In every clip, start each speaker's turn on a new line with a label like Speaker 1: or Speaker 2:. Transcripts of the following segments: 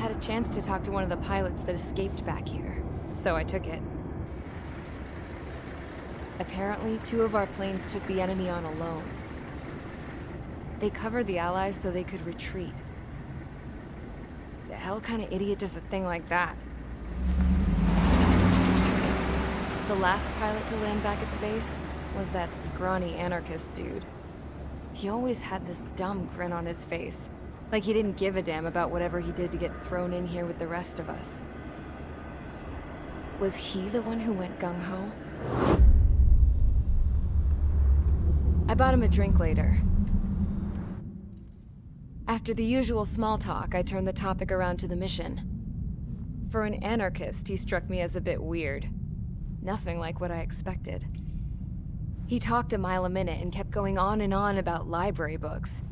Speaker 1: had a chance to talk to one of the pilots that escaped back here, so I took it. Apparently, 2 of our planes took the enemy on alone. They covered the Allies so they could retreat. The hell kind of idiot does a thing like that? The last pilot to land back at the base was that scrawny anarchist dude. He always had this dumb grin on his face, like he didn't give a damn about whatever he did to get thrown in here with the rest of us. Was he the one who went gung-ho? I bought him a drink later. After the usual small talk, I turned the topic around to the mission. For an anarchist, he struck me as a bit weird. Nothing like what I expected. He talked a mile a minute and kept going on and on about library books.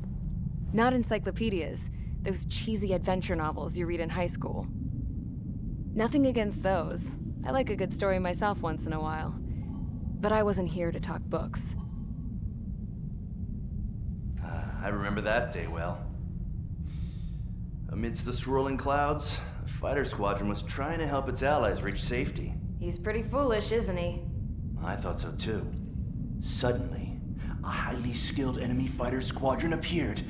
Speaker 1: Not encyclopedias, those cheesy adventure novels you read in high school. Nothing against those. I like a good story myself once in a while. But I wasn't here to talk books.
Speaker 2: I remember that day well. Amidst the swirling clouds, the fighter squadron was trying to help its allies reach safety.
Speaker 1: He's pretty foolish, isn't he?
Speaker 2: I thought so too. Suddenly, a highly skilled enemy fighter squadron appeared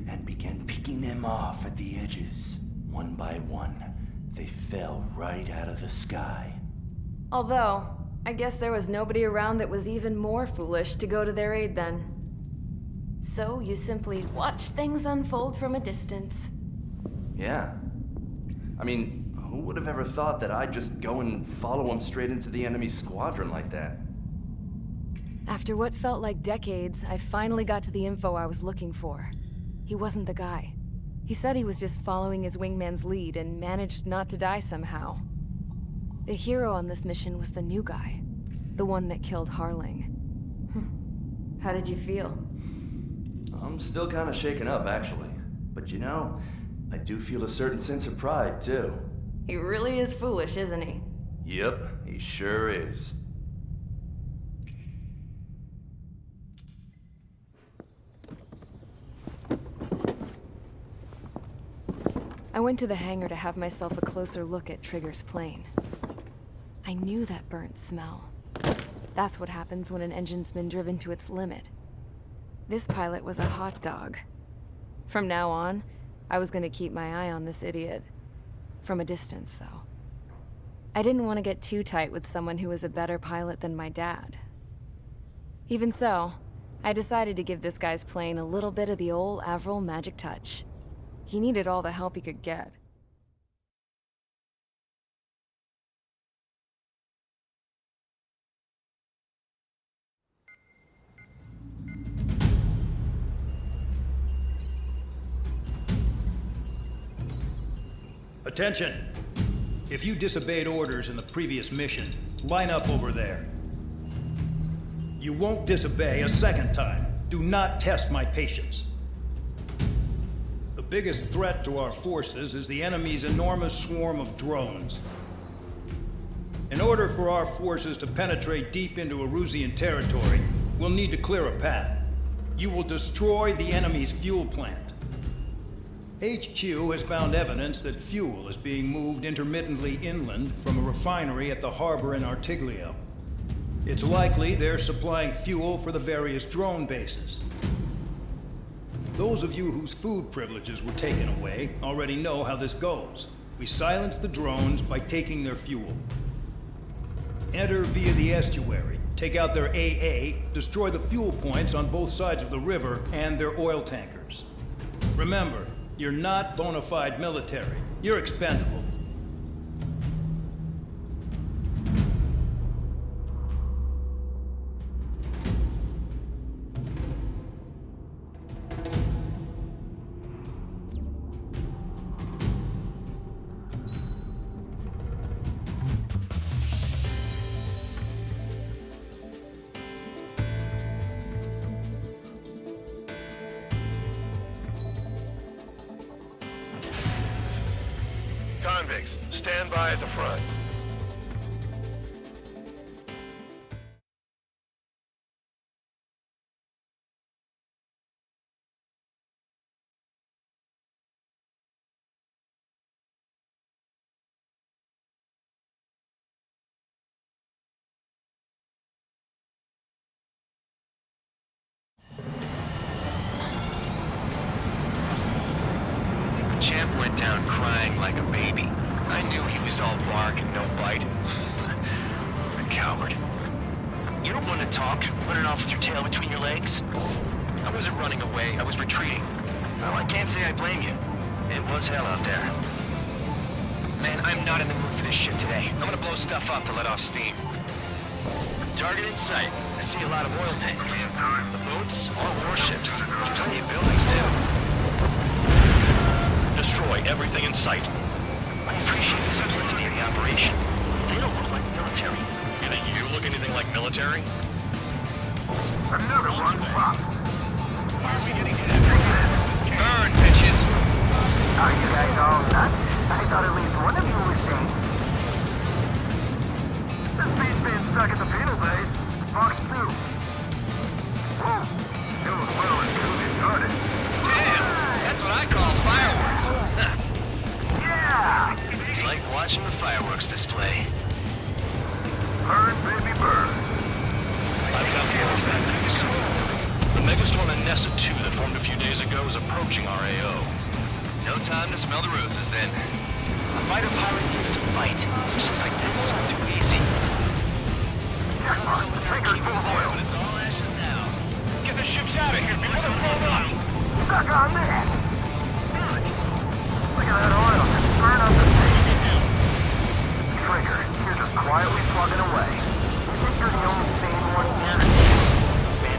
Speaker 2: and began picking them off at the edges. One by one, they fell right out of the sky.
Speaker 1: Although, I guess there was nobody around that was even more foolish to go to their aid then. So you simply watch things unfold from a distance.
Speaker 2: Yeah. I mean, who would have ever thought that I'd just go and follow him straight into the enemy squadron like that?
Speaker 1: After what felt like decades, I finally got to the info I was looking for. He wasn't the guy. He said he was just following his wingman's lead and managed not to die somehow. The hero on this mission was the new guy. The one that killed Harling. How did you feel?
Speaker 2: I'm still kind of shaken up, actually. But you know, I do feel a certain sense of pride, too.
Speaker 1: He really is foolish, isn't he?
Speaker 2: Yep, he sure is.
Speaker 1: I went to the hangar to have myself a closer look at Trigger's plane. I knew that burnt smell. That's what happens when an engine's been driven to its limit. This pilot was a hot dog. From now on, I was going to keep my eye on this idiot. From a distance, though. I didn't want to get too tight with someone who was a better pilot than my dad. Even so, I decided to give this guy's plane a little bit of the old Avril magic touch. He needed all the help he could get.
Speaker 3: Attention! If you disobeyed orders in the previous mission, line up over there. You won't disobey a second time. Do not test my patience. The biggest threat to our forces is the enemy's enormous swarm of drones. In order for our forces to penetrate deep into Erusian territory, we'll need to clear a path. You will destroy the enemy's fuel plant. HQ has found evidence that fuel is being moved intermittently inland from a refinery at the harbor in Artiglio. It's likely they're supplying fuel for the various drone bases. Those of you whose food privileges were taken away already know how this goes. We silence the drones by taking their fuel. Enter via the estuary, take out their AA, destroy the fuel points on both sides of the river and their oil tankers. Remember, you're not bona fide military. You're expendable.
Speaker 4: Convicts, stand by at the front.
Speaker 5: around crying like a baby. I knew he was all bark and no bite. A coward. You don't want to talk, running off with your tail between your legs? I wasn't running away, I was retreating. Well, I can't say I blame you. It was hell out there. Man, I'm not in the mood for this shit today. I'm gonna blow stuff up to let off steam. Target in sight. I see a lot of oil tanks. The boats, all warships. There's plenty of buildings, too.
Speaker 4: Destroy everything in sight.
Speaker 5: I appreciate the simplicity of the operation. They don't look like military.
Speaker 4: You think you look anything like military?
Speaker 6: Another one popped.
Speaker 5: Burn, bitches!
Speaker 6: Are you guys all nuts? I thought at least one of you was safe. This beat's being stuck at the penal base. Fox 2. Whoa. Doing well until they started.
Speaker 5: Damn! That's what I call fireworks.
Speaker 6: Yeah!
Speaker 5: It's like watching a fireworks display.
Speaker 6: Burn, baby, burn.
Speaker 4: I've got more bad news. The megastorm in Nessa 2 that formed a few days ago is approaching our AO.
Speaker 5: No time to smell the roses, then. A fighter pilot needs to fight. Missions like this are too easy.
Speaker 6: Tanker's full of oil.
Speaker 5: But it's all ashes now. Get the ships out of here before they're blown up!
Speaker 6: Stuck on that. Look at that oil. Just burn up the thing. Trigger, you're just quietly plugging away. You think you're the only sane one here?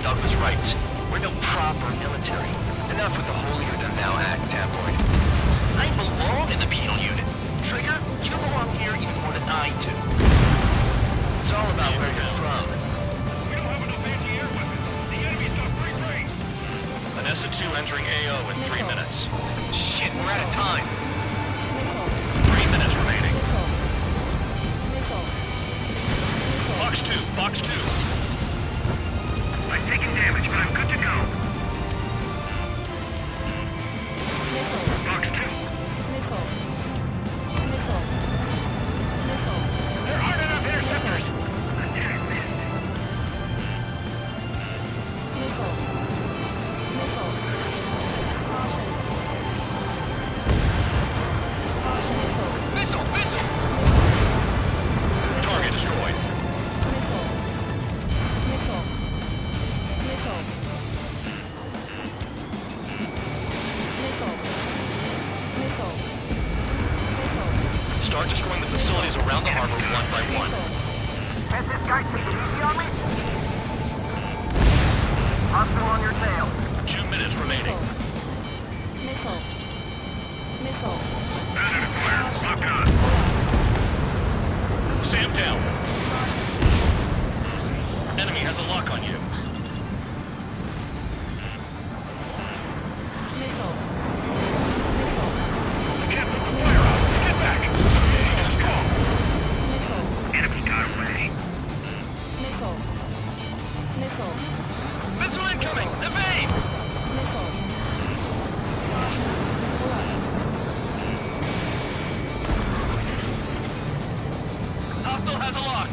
Speaker 5: Dog was right. We're no proper military. Enough with the holier-than-thou act, tabloid. I belong in the penal unit. Trigger, you belong here even more than I do. It's all about where you're from. We don't have enough anti-air weapons. The enemy's got free reign.
Speaker 4: Nessa 2 entering AO in 3 minutes.
Speaker 5: Shit, we're out of time.
Speaker 4: 3 minutes remaining. Fox 2, Fox 2.
Speaker 6: I'm taking damage, but I'm good to go. Fox 2. There aren't enough interceptors. Attack missed.
Speaker 5: Missile! Missile!
Speaker 4: Target destroyed. Start destroying the facilities around the harbor one by one.
Speaker 6: Has this guy taken easy on me? Hostile on your tail.
Speaker 4: 2 minutes remaining.
Speaker 6: Bandit acquired. Lock on.
Speaker 4: Sam down. Enemy has a lock on you.
Speaker 6: Captain, the fire out. Get back. Just call. Enemy got away.
Speaker 5: Missile incoming! Evade! Hostile has a lock.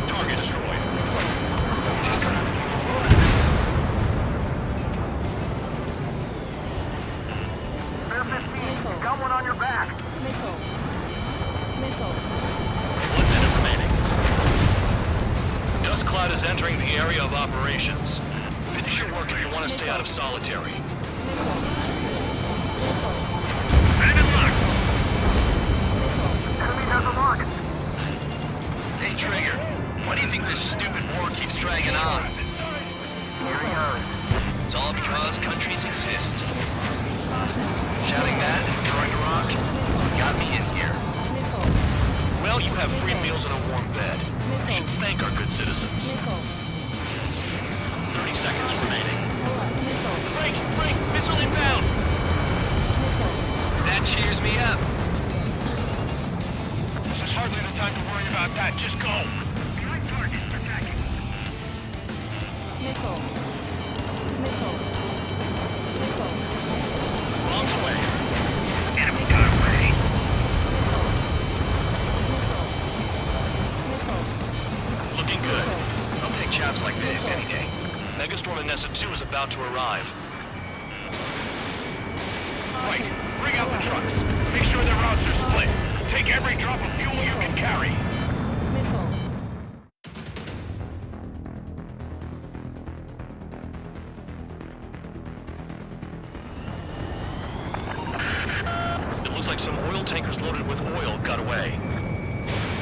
Speaker 4: Target destroyed.
Speaker 6: Bear 15. Got one on your back.
Speaker 4: 1 minute remaining. Dust cloud is entering the area of operations. Finish your work if you want to stay out of solitary.
Speaker 6: Bandit lock. Enemy has a lock.
Speaker 5: Hey, Trigger. Why do you think this stupid war keeps dragging on?
Speaker 6: Here he goes.
Speaker 5: It's all because countries exist. Shouting that and throwing a rock is what got me in here.
Speaker 4: Well, you have free meals and a warm bed. You should thank our good citizens. 30 seconds remaining.
Speaker 5: Break! Break! Missile inbound! That cheers me up.
Speaker 6: This is hardly the time to worry about that. Just go. Behind target. Attacking.
Speaker 4: Bombs away.
Speaker 6: Enemy got away.
Speaker 4: Looking good.
Speaker 5: I'll take jobs like this any day.
Speaker 4: Megastorm in Nessa 2 is about to arrive.
Speaker 5: Right, bring out the trucks. Make sure their routes are split. Take every drop of fuel you can carry.
Speaker 4: It looks like some oil tankers loaded with oil got away.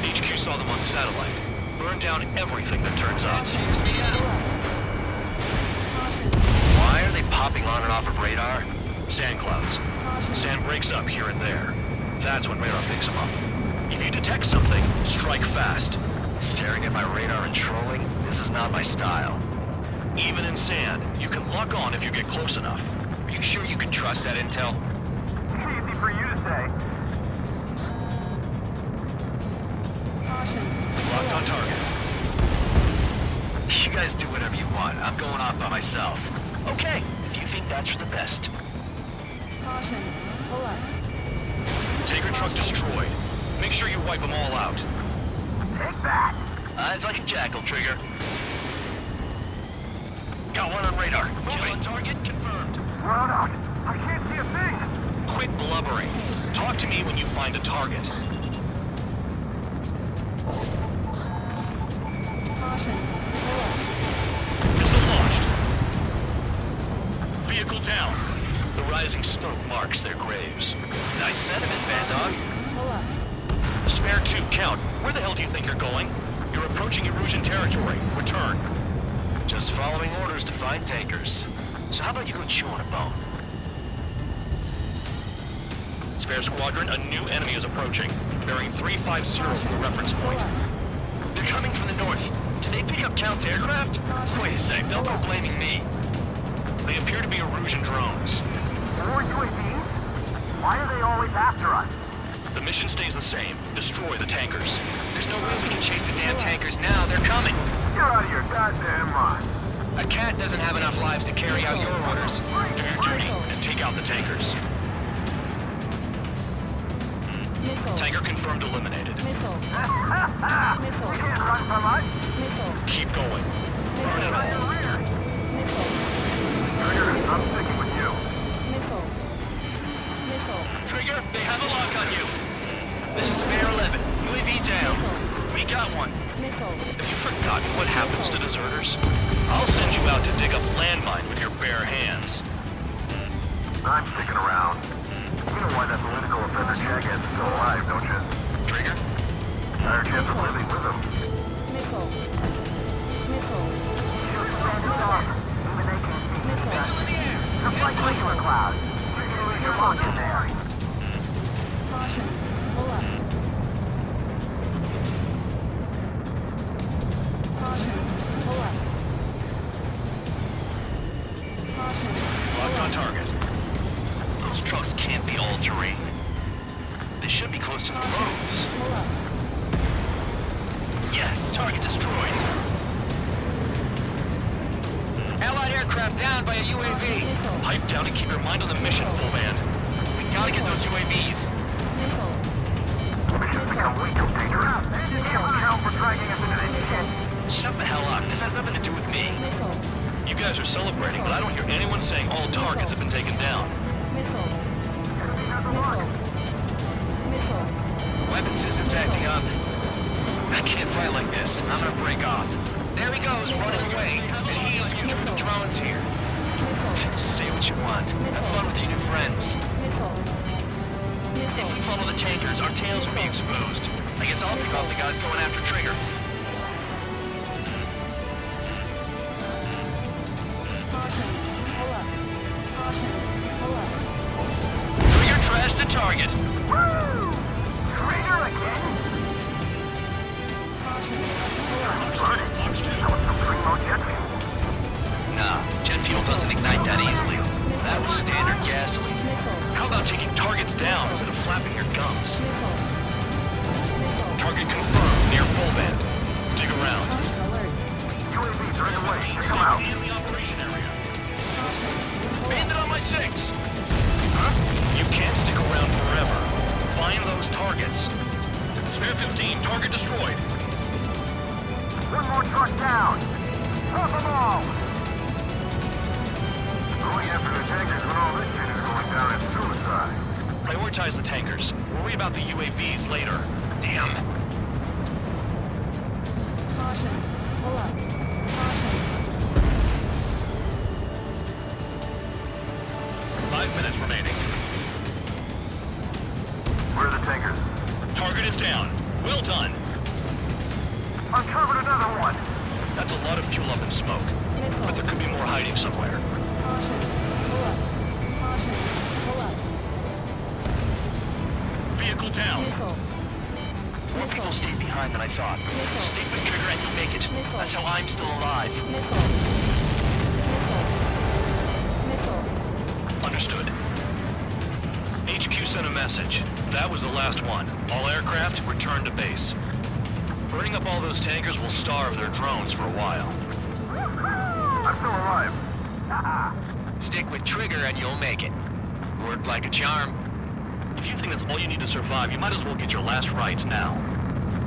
Speaker 4: HQ saw them on satellite. Burned down everything that turns up.
Speaker 5: Why are they popping on and off of radar?
Speaker 4: Sand clouds. Sand breaks up here and there. That's when radar picks them up. If you detect something, strike fast.
Speaker 5: Staring at my radar and trolling? This is not my style.
Speaker 4: Even in sand, you can lock on if you get close enough.
Speaker 5: Are you sure you can trust that intel?
Speaker 6: Easy for you to say.
Speaker 4: Locked on target.
Speaker 5: You guys do whatever you want. I'm going off by myself. Okay, if you think that's for the best.
Speaker 4: Tanker truck destroyed. Make sure you wipe them all out.
Speaker 6: Take that.
Speaker 5: Eyes like a jackal, Trigger. Got one on radar. Kill on target confirmed.
Speaker 6: Run out. I can't see a thing.
Speaker 4: Quit blubbering. Talk to me when you find a target. Missile launched. Vehicle down. The rising smoke marks their graves.
Speaker 5: Nice sentiment, Bad Dog.
Speaker 4: Spare 2, count. Where the hell do you think you're going? You're approaching Erusian territory. Return.
Speaker 5: Just following orders to find tankers. So how about you go chew on a bone?
Speaker 4: Spare squadron, a new enemy is approaching. Bearing 350 from the reference point.
Speaker 5: They're coming from the north. Did they pick up Count's aircraft? Wait a sec, don't go blaming me.
Speaker 4: They appear to be Erusian drones.
Speaker 6: More UAVs? Why are they always after us?
Speaker 4: The mission stays the same. Destroy the tankers.
Speaker 5: There's no way we can chase the damn tankers now. They're coming.
Speaker 6: You're out of your goddamn mind.
Speaker 5: A cat doesn't have enough lives to carry out your orders.
Speaker 4: Do your duty and take out the tankers. Tanker confirmed eliminated.
Speaker 6: You can't run from us.
Speaker 4: Keep going. Burn it all.
Speaker 6: Trigger, I'm sticking with you.
Speaker 5: Trigger, they have a lock on you. This is Spare 11. UAV down. We got one.
Speaker 4: Have you forgotten what happens to deserters? I'll send you out to dig up landmine with your bare hands.
Speaker 6: I'm sticking around. You know why that political offender jackass is still alive, don't you?
Speaker 5: Trigger?
Speaker 6: Higher chance of living with him. Shoot standing up. Even they can see you.
Speaker 5: Missile in the air.
Speaker 6: Just like regular clouds. You're gonna lose your lock in there.
Speaker 4: Locked on target.
Speaker 5: Those trucks can't be all-terrain. They should be close to the roads. Yeah, target destroyed. Allied aircraft down by a UAV.
Speaker 4: Pipe down and keep your mind on the mission, full band.
Speaker 5: We gotta get those UAVs.
Speaker 6: Mission's become way too dangerous. You don't count for dragging us into this shit.
Speaker 5: Shut the hell up. This has nothing to do with me.
Speaker 4: You guys are celebrating, but I don't hear anyone saying all targets have been taken down.
Speaker 6: Enemy has a lock.
Speaker 5: Weapon system's acting up. I can't fight like this. I'm gonna break off. There he goes, running away. And he's with the drones here. Say what you want. Have fun with your new friends. If we follow the tankers, our tails will be exposed. I guess I'll pick off the guys going after Trigger. Trigger trashed the target.
Speaker 6: Woo! Trigger again?
Speaker 4: Fox 2.
Speaker 6: That was some primo jet fuel.
Speaker 5: Nah, jet fuel doesn't ignite that easily. That was standard gasoline.
Speaker 4: How about taking targets down instead of flapping your gums? Target confirmed near full band. Dig around.
Speaker 6: UAVs are in the way. Check them
Speaker 4: Stay
Speaker 6: out.
Speaker 4: in the operation area.
Speaker 5: Bandit on my 6.
Speaker 4: You can't stick around forever. Find those targets. Spare 15, target destroyed.
Speaker 6: One more truck down. Drop them all. going after the tankers when all this shit is going down is suicide.
Speaker 4: Prioritize the tankers. Worry about the UAVs later.
Speaker 5: Damn.
Speaker 1: Caution. Pull up. Caution.
Speaker 4: 5 minutes remaining.
Speaker 6: Where are the tankers?
Speaker 4: Target is down. Well done.
Speaker 6: Uncovered another one.
Speaker 4: That's a lot of fuel up in smoke. But there could be more hiding somewhere.
Speaker 1: Caution. Pull up. Caution. Pull up.
Speaker 4: Vehicle down.
Speaker 1: Vehicle.
Speaker 5: More people stayed behind than I thought. Stick with Trigger and you'll make it. That's how I'm still alive.
Speaker 1: Missile. Missile. Missile.
Speaker 4: Understood. HQ sent a message. That was the last one. All aircraft, return to base. Burning up all those tankers will starve their drones for a while.
Speaker 6: I'm still alive.
Speaker 5: Stick with Trigger and you'll make it. Worked like a charm.
Speaker 4: If you think that's all you need to survive, you might as well get your last rites now.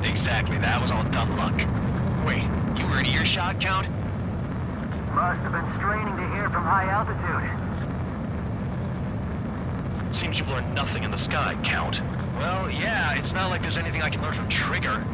Speaker 5: Exactly, that was all dumb luck. Wait, you were in earshot, Count?
Speaker 6: Must have been straining to hear from high altitude.
Speaker 4: Seems you've learned nothing in the sky, Count.
Speaker 5: Well, yeah, it's not like there's anything I can learn from Trigger.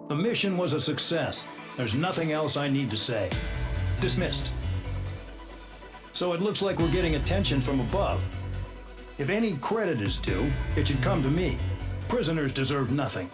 Speaker 3: The mission was a success. There's nothing else I need to say. Dismissed. So it looks like we're getting attention from above. If any credit is due, it should come to me. Prisoners deserve nothing.